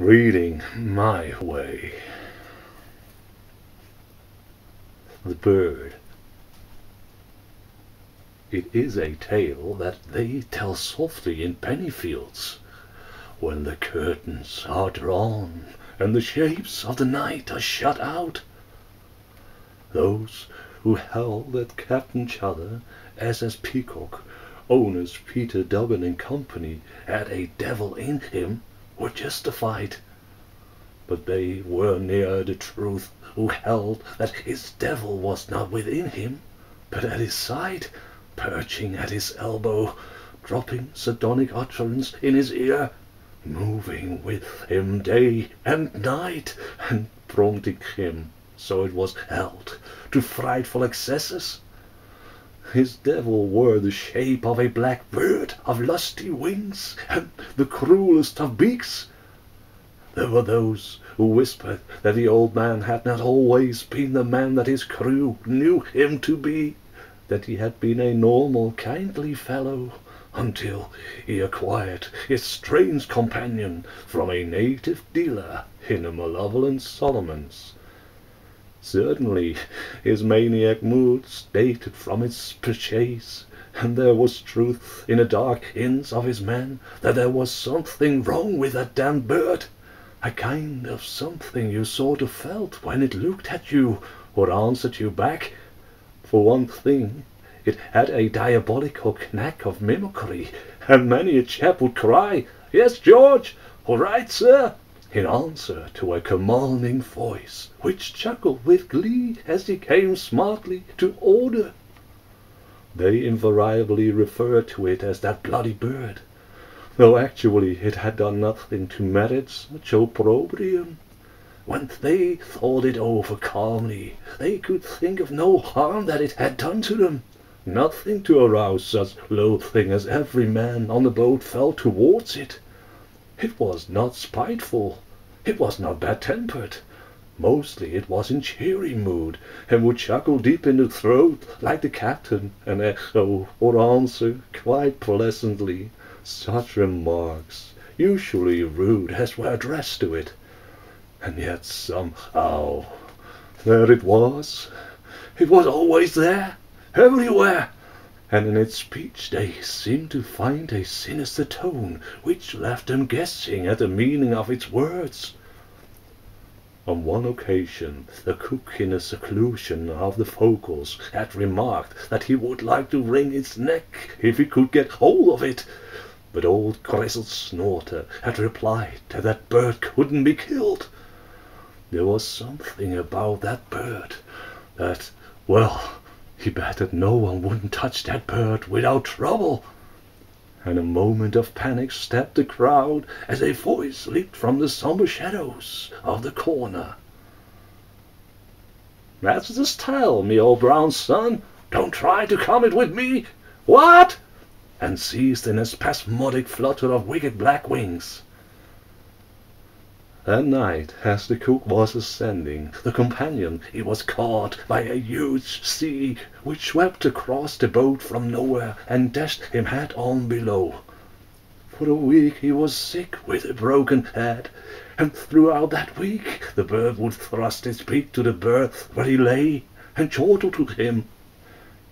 Reading my way. The bird. It is a tale that they tell softly in penny fields, when the curtains are drawn and the shapes of the night are shut out. Those who held that Captain Chudder, SS Peacock, owners Peter Duggan and Company, had a devil in him, were justified. But they were near the truth who held that his devil was not within him, but at his side, perching at his elbow, dropping sardonic utterance in his ear, moving with him day and night, and prompting him, so it was held, to frightful excesses. His devil wore the shape of a black bird of lusty wings and the cruellest of beaks. There were those who whispered that the old man had not always been the man that his crew knew him to be, that he had been a normal, kindly fellow, until he acquired his strange companion from a native dealer in the malevolent Solomons. Certainly his maniac moods dated from its purchase, and there was truth in the dark hints of his men that there was something wrong with that damned bird, a kind of something you sort of felt when it looked at you or answered you back. For one thing, it had a diabolical knack of mimicry, and many a chap would cry, "Yes, George, all right, sir," in answer to a commanding voice, which chuckled with glee as he came smartly to order. They invariably referred to it as that bloody bird, though actually it had done nothing to merit such opprobrium. When they thought it over calmly, they could think of no harm that it had done to them, nothing to arouse such loathing as every man on the boat felt towards it. It was not spiteful, it was not bad-tempered. Mostly it was in cheery mood, and would chuckle deep in the throat like the captain, and echo or answer quite pleasantly such remarks, usually rude as were addressed to it. And yet somehow there it was always there, everywhere, and in its speech they seemed to find a sinister tone which left them guessing at the meaning of its words. On one occasion the cook in the seclusion of the forecastle had remarked that he would like to wring its neck if he could get hold of it, but old Grizzled Snorter had replied that that bird couldn't be killed. There was something about that bird that, well, he betted no one wouldn't touch that bird without trouble. And a moment of panic stabbed the crowd as a voice leaped from the somber shadows of the corner. "That's the style, me old brown son. Don't try to come it with me. What?" and ceased in a spasmodic flutter of wicked black wings. That night, as the cook was ascending the companion, he was caught by a huge sea which swept across the boat from nowhere and dashed him head on below. For a week he was sick with a broken head, and throughout that week the bird would thrust its beak to the berth where he lay and chortle to him,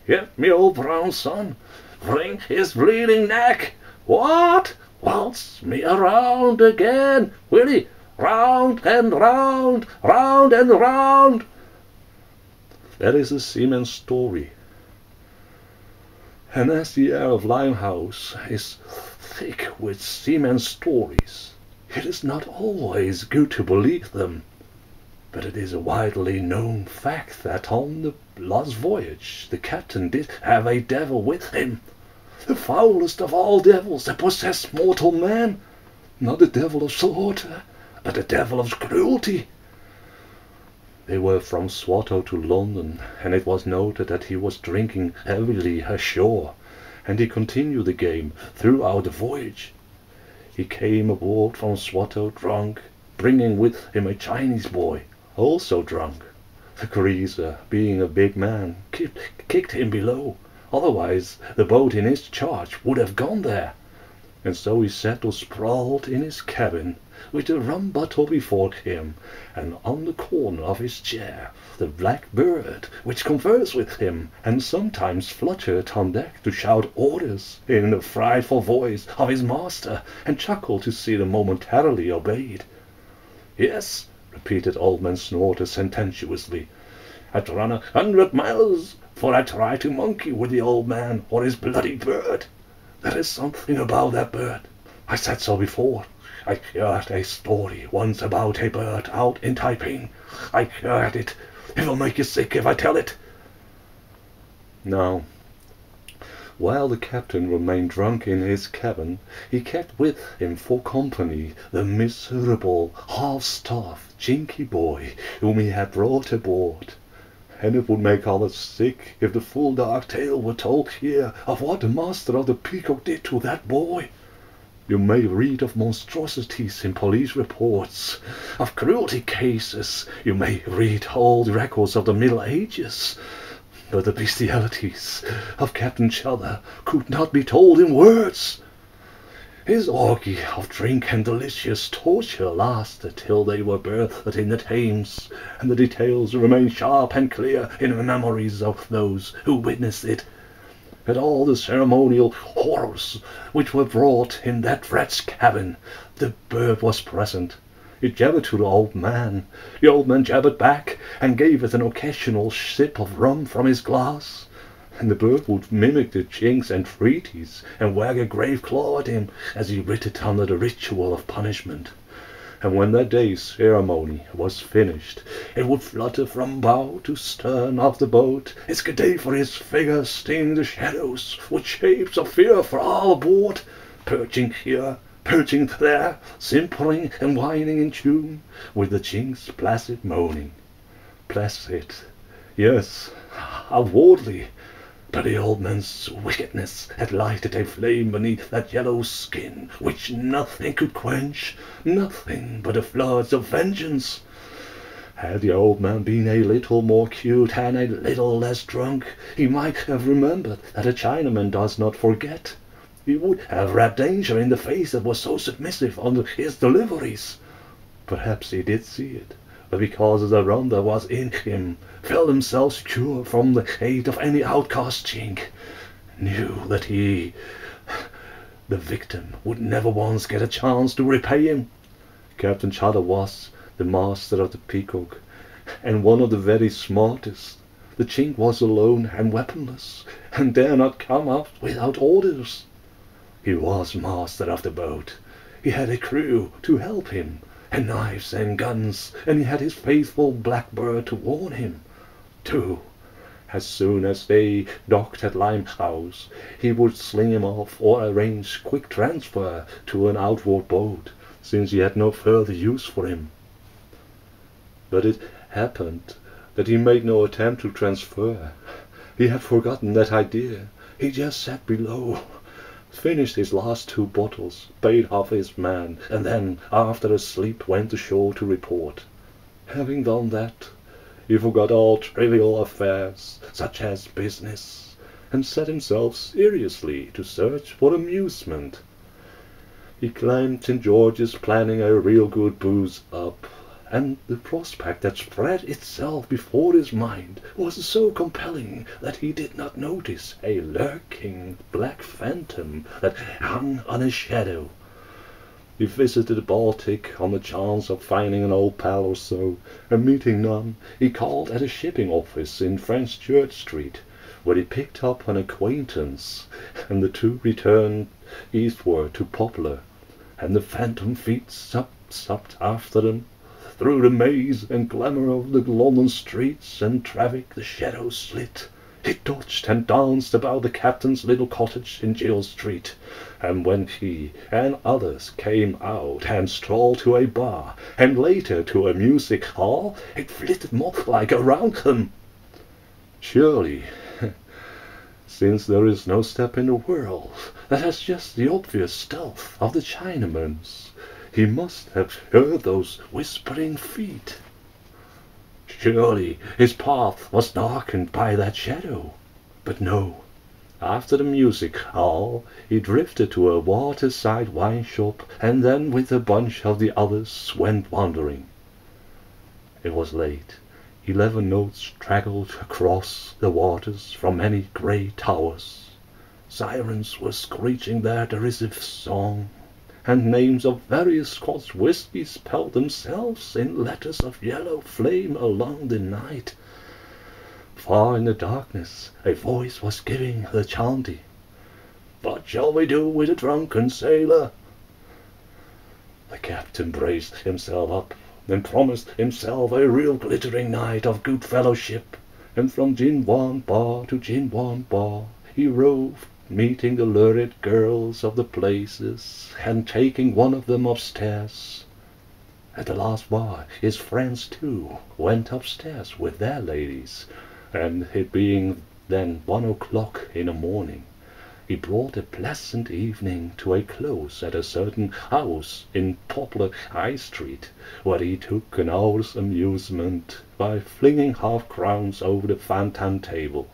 "Get me old brown son, wring his bleeding neck. What? Waltz me around again, Willie. Round and round, round and round." That is a seaman's story. And as the air of Limehouse is thick with seaman's stories, it is not always good to believe them. But it is a widely known fact that on the last voyage the captain did have a devil with him, the foulest of all devils that possess mortal man, not the devil of slaughter, but the devil of cruelty. They were from Swatow to London, and it was noted that he was drinking heavily ashore, and he continued the game throughout the voyage. He came aboard from Swatow drunk, bringing with him a Chinese boy, also drunk. The greaser, being a big man, kicked him below, otherwise the boat in his charge would have gone there. And so he sat or sprawled in his cabin, with a rum bottle before him, and on the corner of his chair the black bird, which conversed with him, and sometimes fluttered on deck to shout orders in the frightful voice of his master, and chuckle to see them momentarily obeyed. "Yes," repeated Old Man Snorter sententiously, "I'd run 100 miles, for I try to monkey with the old man or his bloody bird. There is something about that bird. I said so before. I heard a story once about a bird out in Taiping. I heard it. It will make you sick if I tell it." Now, while the captain remained drunk in his cabin, he kept with him for company the miserable, half-starved, chinky boy whom he had brought aboard. And it would make others sick if the full dark tale were told here of what the master of the Peacock did to that boy. You may read of monstrosities in police reports, of cruelty cases, you may read old records of the Middle Ages, but the bestialities of Captain Chudder could not be told in words. His orgy of drink and delicious torture lasted till they were berthed in the Thames, and the details remain sharp and clear in the memories of those who witnessed it. At all the ceremonial horrors which were wrought in that wretched cabin, the bird was present. It jabbered to the old man. The old man jabbered back, and gave it an occasional sip of rum from his glass. And the bird would mimic the Chink's entreaties, and wag a grave claw at him as he writhed under the ritual of punishment. And when that day's ceremony was finished, it would flutter from bow to stern of the boat, its cadaverous figure stinging the shadows with shapes of fear for all aboard, perching here, perching there, simpering and whining in tune with the Chink's placid moaning. Placid, yes, outwardly, but the old man's wickedness had lighted a flame beneath that yellow skin, which nothing could quench, nothing but the floods of vengeance. Had the old man been a little more cute and a little less drunk, he might have remembered that a Chinaman does not forget. He would have rapped danger in the face that was so submissive under his deliveries. Perhaps he did see it, but because the rum that was in him felt himself secure from the hate of any outcast Chink, knew that he, the victim, would never once get a chance to repay him. Captain Chudder was the master of the Peacock, and one of the very smartest. The Chink was alone and weaponless, and dare not come up without orders. He was master of the boat. He had a crew to help him, and knives and guns, and he had his faithful blackbird to warn him. Too, as soon as they docked at Limehouse, he would sling him off or arrange quick transfer to an outward boat, since he had no further use for him. But it happened that he made no attempt to transfer. He had forgotten that idea. He just sat below, finished his last 2 bottles, paid off his man, and then, after a sleep, went ashore to report. Having done that, he forgot all trivial affairs, such as business, and set himself seriously to search for amusement. He climbed St. George's, planning a real good booze up, and the prospect that spread itself before his mind was so compelling that he did not notice a lurking black phantom that hung on his shadow. He visited the Baltic on the chance of finding an old pal or so, and meeting none, he called at a shipping office in French Church Street, where he picked up an acquaintance, and the two returned eastward to Poplar, and the phantom feet supped after them. Through the maze and glamour of the London streets and traffic the shadows slit. He dodged and danced about the captain's little cottage in Gill Street, and when he and others came out and strolled to a bar, and later to a music hall, it flitted moth-like around them. Surely, since there is no step in the world that has just the obvious stealth of the Chinaman's, he must have heard those whispering feet. Surely his path was darkened by that shadow. But no, After the music hall, he drifted to a waterside wine shop, and then with a bunch of the others went wandering. It was late. 11 notes straggled across the waters from many grey towers. Sirens were screeching their derisive song, and names of various Scotch whiskies spelled themselves in letters of yellow flame along the night. Far in the darkness a voice was giving the chanty, "What shall we do with a drunken sailor?" The captain braced himself up, and promised himself a real glittering night of good fellowship, and from gin-one bar to gin-one bar he roved, meeting the lurid girls of the places, and taking one of them upstairs. At the last bar his friends too went upstairs with their ladies, and it being then 1 o'clock in the morning, he brought a pleasant evening to a close at a certain house in Poplar High Street, where he took an hour's amusement by flinging half-crowns over the fan-tan table.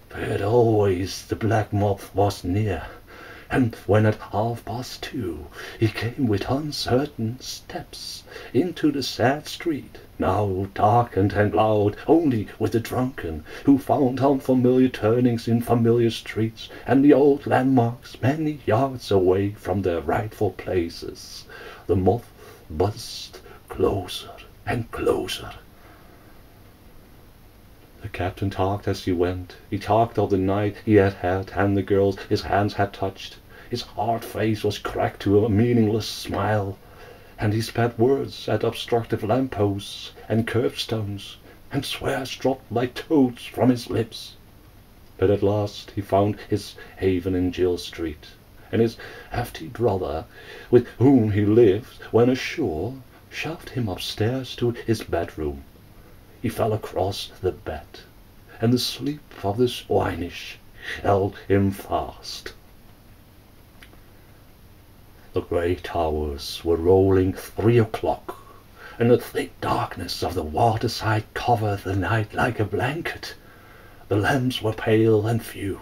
But always the black moth was near, and when at 2:30 he came with uncertain steps into the sad street, now darkened and loud only with the drunken, who found unfamiliar turnings in familiar streets, and the old landmarks many yards away from their rightful places, the moth buzzed closer and closer. The captain talked as he went. He talked of the night he had had and the girls his hands had touched. His hard face was cracked to a meaningless smile, and he spat words at obstructive lamp-posts and curbstones, and swears dropped like toads from his lips. But at last he found his haven in Jill Street, and his hefty brother, with whom he lived when ashore, shoved him upstairs to his bedroom. He fell across the bed, and the sleep of the swinish held him fast. The grey towers were rolling 3 o'clock, and the thick darkness of the waterside covered the night like a blanket. The lamps were pale and few.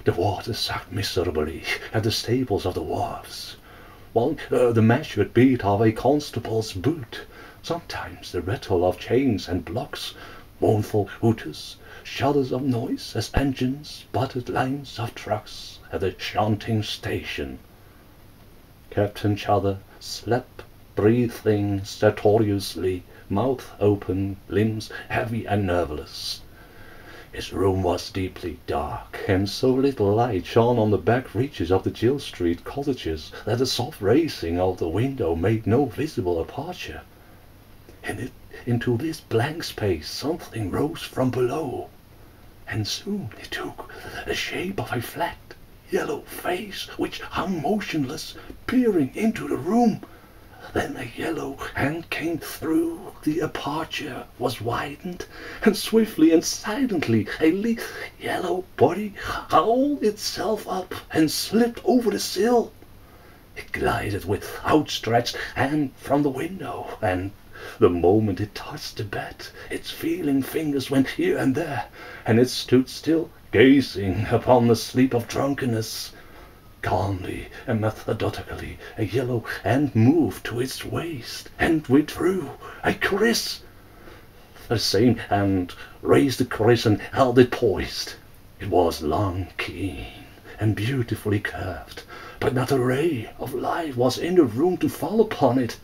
The water sucked miserably at the staples of the wharves, while the measured beat of a constable's boot, sometimes the rattle of chains and blocks, mournful hoots, shudders of noise as engines butted lines of trucks at the shunting station. Captain Chother slept, breathing stertorously, mouth open, limbs heavy and nerveless. His room was deeply dark, and so little light shone on the back reaches of the Jill Street cottages that the soft raising of the window made no visible aperture. Into this blank space something rose from below, and soon it took the shape of a flat, yellow face which hung motionless, peering into the room. Then a yellow hand came through, the aperture was widened, and swiftly and silently a yellow body hauled itself up and slipped over the sill. It glided with outstretched hand from the window, and the moment it touched the bed, its feeling fingers went here and there, and it stood still, gazing upon the sleep of drunkenness. Calmly and methodically a yellow hand moved to its waist and withdrew a caress. The same hand raised the caress and held it poised. It was long, keen, and beautifully curved, but not a ray of light was in the room to fall upon it,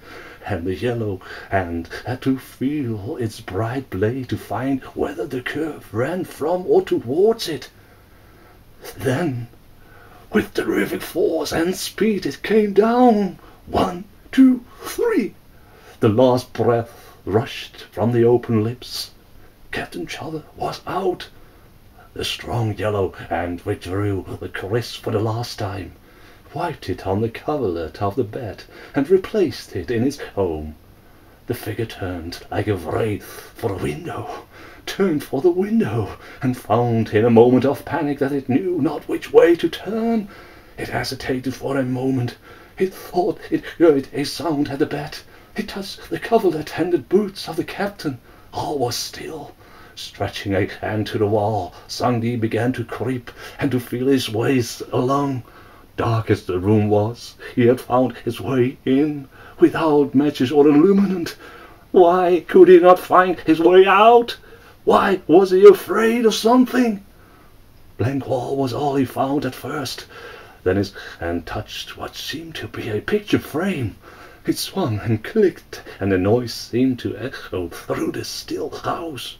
and the yellow hand had to feel its bright blade to find whether the curve ran from or towards it. Then, with terrific force and speed, it came down. 1, 2, 3. The last breath rushed from the open lips. Captain Chother was out. The strong yellow hand withdrew the caress for the last time, wiped it on the coverlet of the bed, and replaced it in its home. The figure turned like a wraith for the window, turned for the window, and found in a moment of panic that it knew not which way to turn. It hesitated for a moment. It thought it heard a sound at the bed. It touched the coverlet and the boots of the captain. All was still. Stretching a hand to the wall, Sandy began to creep and to feel his ways along. Dark as the room was, he had found his way in, without matches or illuminant. Why could he not find his way out? Why was he afraid of something? Blank wall was all he found at first. Then his hand touched what seemed to be a picture frame. It swung and clicked, and the noise seemed to echo through the still house.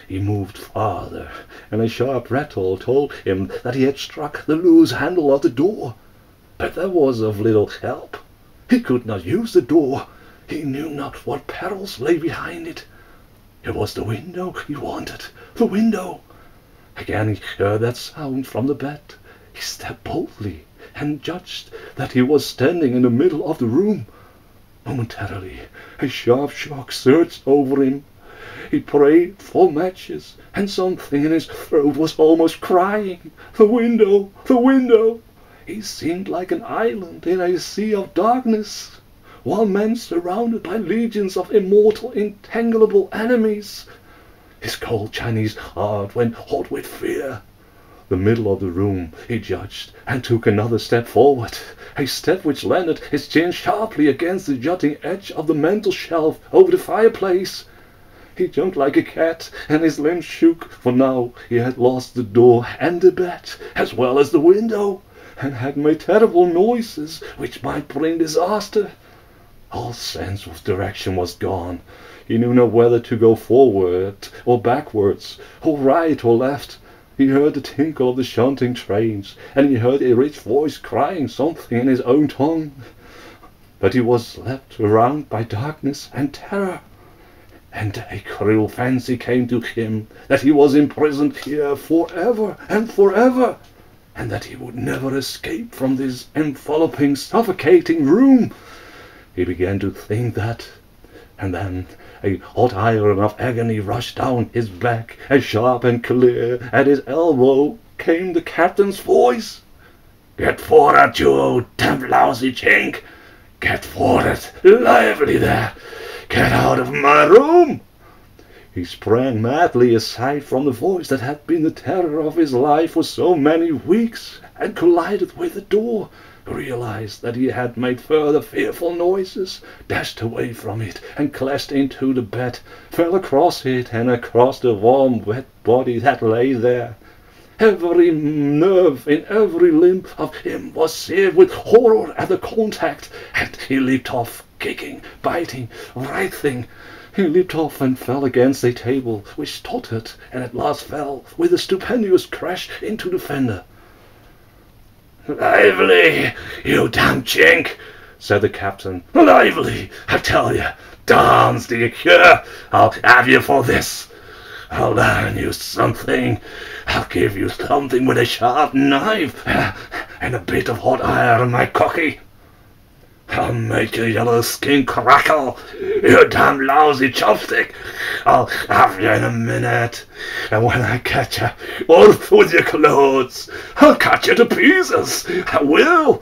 He moved farther, and a sharp rattle told him that he had struck the loose handle of the door. But that was of little help. He could not use the door. He knew not what perils lay behind it. It was the window he wanted, the window. Again he heard that sound from the bed. He stepped boldly, and judged that he was standing in the middle of the room. Momentarily, a sharp shock surged over him. He prayed for matches, and something in his throat was almost crying, "The window! The window!" He seemed like an island in a sea of darkness, one man surrounded by legions of immortal, intangible enemies. His cold Chinese heart went hot with fear. The middle of the room, he judged, and took another step forward, a step which landed his chin sharply against the jutting edge of the mantel shelf over the fireplace. He jumped like a cat, and his limbs shook, for now he had lost the door and the bed, as well as the window, and had made terrible noises which might bring disaster. All sense of direction was gone. He knew not whether to go forward or backwards, or right or left. He heard the tinkle of the shunting trains, and he heard a rich voice crying something in his own tongue. But he was left around by darkness and terror, and a cruel fancy came to him that he was imprisoned here forever and forever, and that he would never escape from this enveloping, suffocating room. He began to think that, and then a hot iron of agony rushed down his back, as sharp and clear at his elbow came the captain's voice. "Get forward, you old damn lousy chink! Get forward, lively there! Get out of my room!" He sprang madly aside from the voice that had been the terror of his life for so many weeks, and collided with the door, realized that he had made further fearful noises, dashed away from it, and clashed into the bed, fell across it and across the warm, wet body that lay there. Every nerve in every limb of him was seared with horror at the contact, and he leaped off, kicking, biting, writhing. He leaped off and fell against a table, which tottered, and at last fell with a stupendous crash into the fender. "Lively, you damn chink!" said the captain. "Lively, I tell you! Dance, do you hear? I'll have you for this! I'll learn you something. I'll give you something with a sharp knife and a bit of hot iron, my cocky. I'll make your yellow skin crackle, you damn lousy chopstick. I'll have you in a minute, and when I catch you, off with your clothes. I'll cut you to pieces, I will."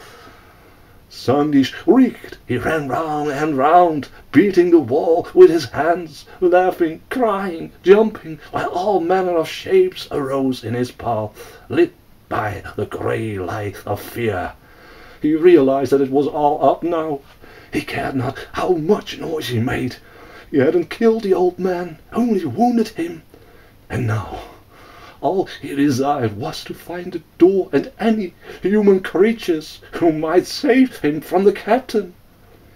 Sandy shrieked. He ran round and round, beating the wall with his hands, laughing, crying, jumping, while all manner of shapes arose in his path, lit by the grey light of fear. He realized that it was all up now. He cared not how much noise he made. He hadn't killed the old man, only wounded him. And now all he desired was to find the door and any human creatures who might save him from the captain.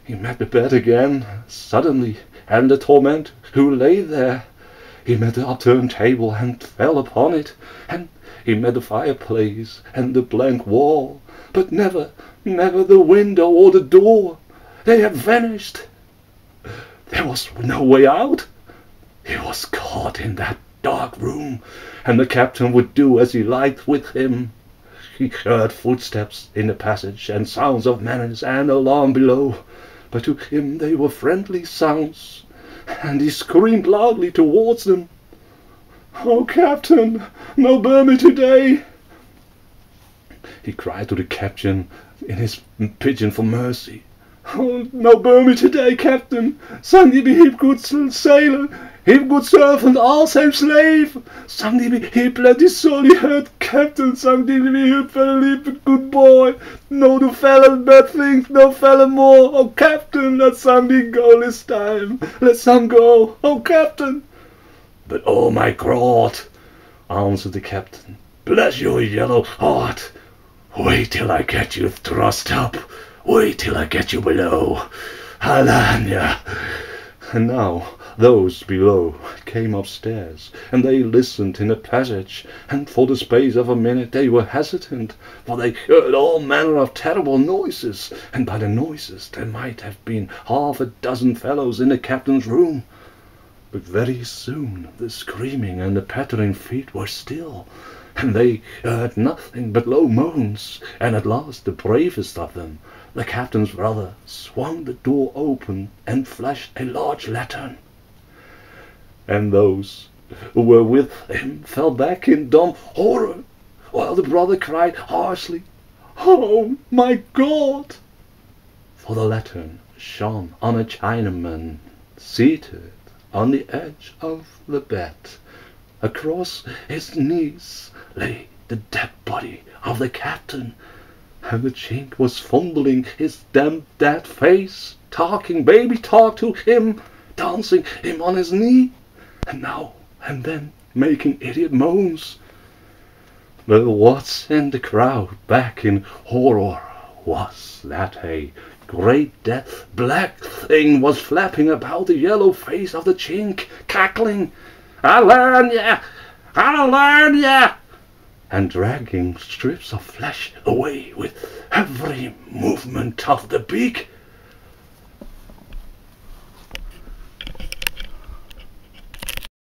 He met the bed again, suddenly, and the tormentor who lay there. He met the upturned table and fell upon it, and he met the fireplace and the blank wall, but never the window or the door. They had vanished. There was no way out. He was caught in that dark room, and the captain would do as he liked with him. He heard footsteps in the passage, and sounds of menace and alarm below, but to him they were friendly sounds, and he screamed loudly towards them. "Oh, Captain, no burn me today!" He cried to the captain in his pidgin for mercy, "Oh, no burn me today, Captain. Sang thee be heap good sailor, heap good servant, all same slave. Sang thee be heap plenty sorely hurt, Captain. Sang thee be heap very good boy. No do fella bad things, no fella more. Oh, Captain, let sang thee go this time. Let sang go, oh, Captain." "But oh, my God," answered the captain, "bless your yellow heart. Wait till I get you thrust up. Wait till I get you below. Halanya." And now those below came upstairs, and they listened in the passage, and for the space of a minute they were hesitant, for they heard all manner of terrible noises, and by the noises there might have been half a dozen fellows in the captain's room. But very soon the screaming and the pattering feet were still, and they heard nothing but low moans, and at last the bravest of them, the captain's brother, swung the door open and flashed a large lantern. And those who were with him fell back in dumb horror, while the brother cried harshly, "Oh, my God!" For the lantern shone on a Chinaman seated on the edge of the bed. Across his knees lay the dead body of the captain, and the Chink was fondling his damp dead face, talking baby talk to him, dancing him on his knee, and now and then making idiot moans. But what's in the crowd back in horror was that a great dead black thing was flapping about the yellow face of the Chink, cackling, "I'll learn ya! I'll learn ya!" and dragging strips of flesh away with every movement of the beak.